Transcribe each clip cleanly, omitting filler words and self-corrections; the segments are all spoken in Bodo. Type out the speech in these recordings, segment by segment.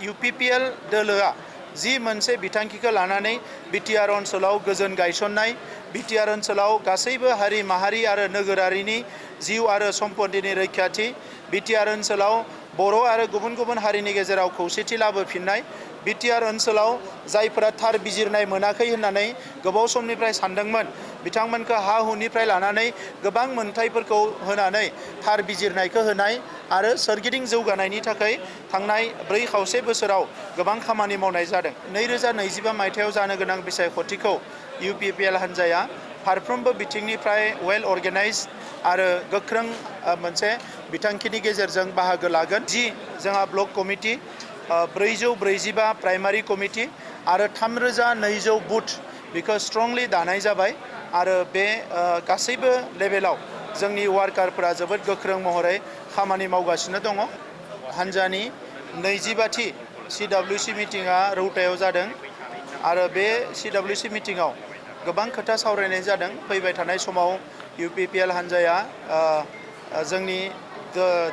UPPL दोलोआ जि मोनसे बिथांखिखौ लानानै बिटिआर ओनसोलाव गोजोन गायसननाय, बिटिआर ओनसोलाव गासैबो हारि माहारि आरो नोगोरारिनि जिउ आरो सम्पतिनि रैखाथि, बिटिआर ओनसोलाव बर' आरो गुबुन गुबुन हारिनि गेजेराव खौसेथि लाबोफिननाय, बिटिआर ओनसोलाव जायफोरा थार बिजिरनाय मोनाखै होननानै गोबाव समनिफ्राय सानदोंमोन बिथांमोनखौ हा हुनिफ्राय लानानै गोबां मोनथायफोरखौ होनानै थार बिजिरनायखौ होनाय आरो सोरगिदिं जौगानायनि थाखाय थांनाय 4 बोसोराव गोबां खामानि मावनाय जादों। 2025 मायथाइयाव जानो गोनां बिसायख'थिखौ UPPL हान्जाया फारफ्रोमबो बिथिंनिफ्राय वेल अर्गेनाइज आरो गोख्रों मोनसे बिथांखिनि गेजेरजों बाहागो लागोन। जोंहा ब्लक कमिटि, 445 प्राइमारि कमिटि आरो 3200 बुथ बेखौ स्ट्रंलि दानाय जाबाय आरो बे गासैबो लेभेलाव जोंनि वार्कारफोरा जोबोद गोख्रों महरै खामानि मावगासिनो दङ। हान्जानि 25थि CWC मिटिंआ रौतायाव जादों आरो बे CWC मिटिंआव गोबां खोथा सावरायनाय जादों। फैबाय थानाय समाव UPPL हान्जाया जोंनि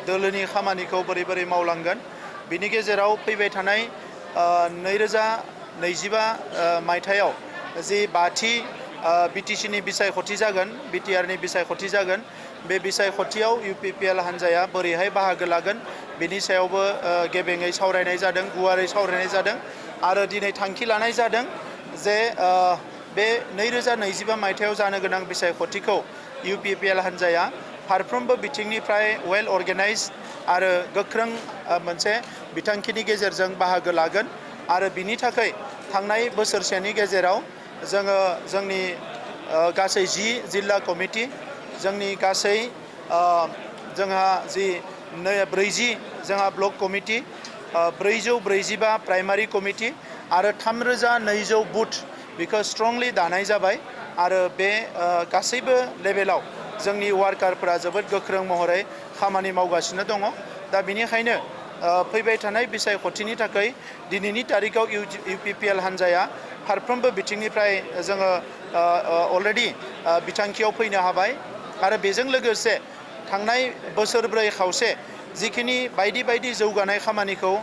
दोलोनि खामानिखौ बोरै मावलांगोन। बिनि गेजेराव फैबाय थानाय 2025 मायथाइयाव जि 5थि BTCनि बिसायख'थि जागोन, BTRनि बिसायख'थि जागोन, बे बिसायख'थियाव UPPL हान्जाया बोरैहाय बाहागो लागोन बिनि सायावबो गेबेङै सावरायनाय जादों, गुवारै सावरायनाय जादों आरो दिनै थांखि लानाय जादों जे बे 2025 मायथाइयाव जानो गोनां बिसायख'थिखौ UPPL हान्जाया फारफ्रोमबो बिथिंनिफ्राय वेल अर्गेनाइज आरो गोख्रों मोनसे बिथांखिनि गेजेरजों बाहागो लागोन आरो बिनि थाखाय थांनाय बोसोरसेनि गेजेराव जोङो जोंनि गासै 10 जिल्ला कमिटि, जोंनि गासै जोंहा जि 40 जोंहा ब्लक कमिटि, 445 प्राइमारि कमिटि आरो 3200 बुथ बेखौ स्ट्रंलि दानाय जाबाय आरो बे गासैबो लेभेलाव जोंनि वार्कारफोरा जोबोद गोख्रों महरै खामानि मावगासिनो दङ। दा बेनिखायनो फैबाय थानाय बिसायख'थिनि थाखाय दिनैनि तारिखाव UPPL हान्जाया फारफ्रोमबो बिथिंनिफ्राय जोङो अलरेडि बिथांखियाव फैनो हाबाय आरो बेजों लोगोसे थांनाय बोसोरब्रै खावसे जिखिनि बायदि जौगानाय खामानिखौ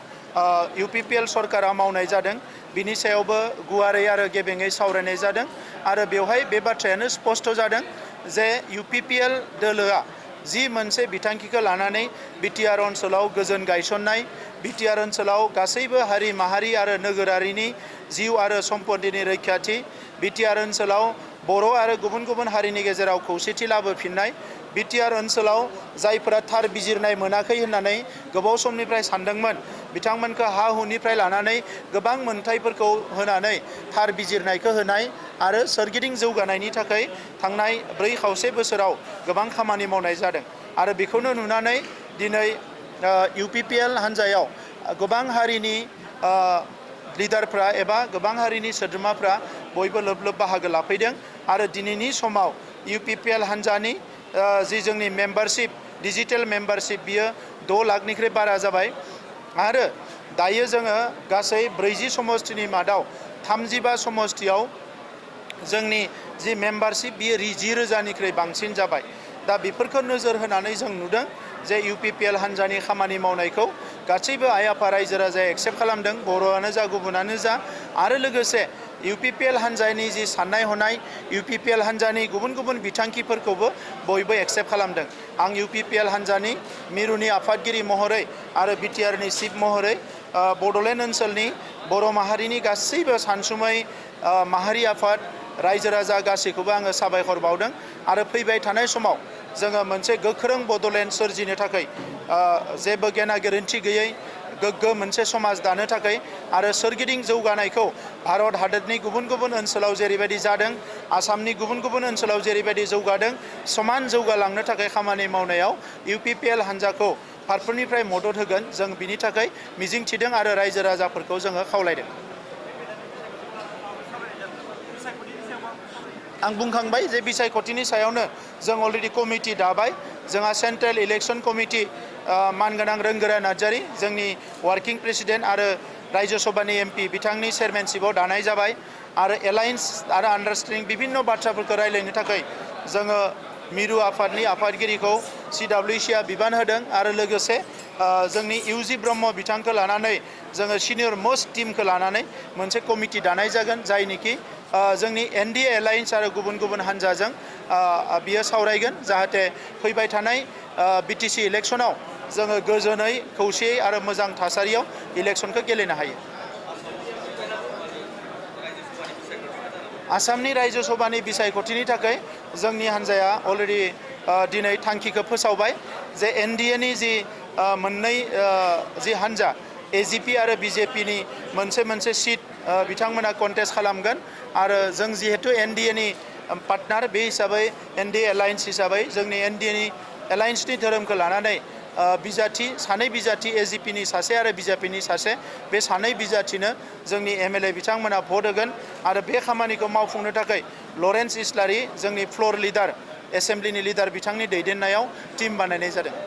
UPPL सरकारा मावनाय जादों बिनि सायावबो गुवारै आरो गेबेङै सावरायनाय जादों आरो बेवहाय बे बाथ्रायानो स्पष्ट जादों जे UPPL दोलोआ जि मोनसे बिथांखिखौ लानानै बिटिआर ओनसोलाव गोजोन गायसननाय, बिटिआर ओनसोलाव गासैबो हारि माहारि आरो नोगोरारिनि जिउ आरो सम्पतिनि रैखाथि, बिटिआर ओनसोलाव बर' आरो गुबुन गुबुन हारिनि गेजेराव खौसेथि लाबोफिननाय, बिटिआर ओनसोलाव जायफोरा थार बिजिरनाय मोनाखै होननानै गोबाव समनिफ्राय सानदोंमोन बिथांमोनखौ हा हुनिफ्राय लानानै गोबां मोनथायफोरखौ होनानै थार बिजिरनायखौ होनाय आरो सोरगिदिं जौगानायनि थाखाय थांनाय 4 बोसोराव गोबां खामानि मावनाय जादों आरो बेखौनो नुनानै दिनै UPPL हान्जायाव गोबां हारिनि लिडारफ्रा एबा गोबां हारिनि सोद्रोमाफ्रा बयबो लोब बाहागो लाफैदों आरो दिनैनि समाव UPPL हान्जानि जि जोंनि मेम्बारशिप, डिजिटेल मेम्बारशिप बियो 6 लाखनिख्रुइ बारा जाबाय आरो दायो जोङो गासै 40 समष्टिनि मादाव 35 समष्टियाव जोंनि जि मेम्बारशिप बियो 10,000निख्रुइ बांसिन जाबाय। दा बेफोरखौ नोजोर होनानै जों नुदों जे UPPL हान्जानि खामानि मावनायखौ गासैबो आइ आफा रायजो राजाया एक्सेप्ट खालामदों, बर'आनो जा गुबुनानो जा आरो लोगोसे UPPL हान्जानि जि साननाय हनाय, UPPL हान्जानि गुबुन गुबुन बिथांखिफोरखौबो बयबो एक्सेप्ट खालामदों। आं UPPL हान्जानि मिरुनि आफादगिरि महरै आरो बिटिआरनि चिफ महरै बड'लेण्ड ओनसोलनि बर' माहारिनि गासैबो सानसुमै माहारि आफाद रायजो राजा गासैखौबो आङो साबायखर बावदों आरो फैबाय थानाय समाव जोङो मोनसे गोख्रों बड'लेण्ड सोरजिनो थाखाय जेबो गेना गोरोन्थि गैयै गोग्गो मोनसे समाज दानो थाखाय आरो सोरगिदिं जौगानायखौ भारत हादरनि गुबुन गुबुन ओनसोलाव जेरैबायदि जादों, आसामनि गुबुन गुबुन ओनसोलाव जेरैबायदि जौगादों, समान जौगालांनो थाखाय खामानि मावनायाव UPPL हान्जाखौ फारफ्रोमनिफ्राय मदद होगोन जों बिनि थाखाय मिजिं थिदों आरो रायजो राजाफोरखौ जोङो खावलायदों। आं बुंखांबाय जे बिसायख'थिनि सायावनो जों अलरेडि कमिटि दाबाय। जोंहा सेन्ट्रेल इलेक्शन कमिटि मानगोनां रोंगोरा नार्जारी जोंनि वार्किं प्रेसिडेन्ट आरो राज्य सभानि MP बिथांनि चेयारमेनशिपआव दानाय जाबाय आरो एलायन्स आरो आन्डारस्टेन्डिं बिभिन्न बाथ्राफोरखौ रायज्लायनो थाखाय जोङो मिरु आफादनि आफादगिरिखौ CWCआ बिबान होदों आरो लोगोसे जोंनि इउजि ब्रह्म बिथांखौ लानानै जोङो सिनियर मोस्ट टीमखौ लानानै मोनसे कमिटि दानाय जागोन जायनिखि जोंनि एनडिए एलायन्स आरो गुबुन गुबुन हान्जाजों बियो सावरायगोन जाहाथे फैबाय थानाय बिटिसि इलेक्सनाव जोङो गोजोनै खौसेयै आरो मोजां थासारियाव इलेक्सनखौ गेलेनो हायो। आसामनि रायजो सभानि बिसायख'थिनि थाखाय जोंनि हान्जाया अलरेडि दिनै थांखिखौ फोसावबाय जे एनडिएनि जि मोननै जि हान्जा एजिपि आरो बिजेपिनि मोनसे सिट बिथांमोना कन्टेस्ट खालामगोन आरो जों जिहेतु एनडिएनि पार्टनार बे हिसाबै एनडिए एलायन्स हिसाबै जोंनि एनडिएनि एलायन्सनि धोरोमखौ लानानै बिजाथि सानै बिजाथि एजिपिनि सासे आरो बिजेपिनि सासे बे सानै बिजाथिनो जोंनि एमएलए बिथांमोना भट होगोन आरो बे खामानिखौ मावफुंनो थाखाय लरेन्स इस्लारि जोंनि फ्ल'र लिडार एसेम्ब्लिनि लिडार बिथांनि दैदेननायाव टीम बानायनाय जादों।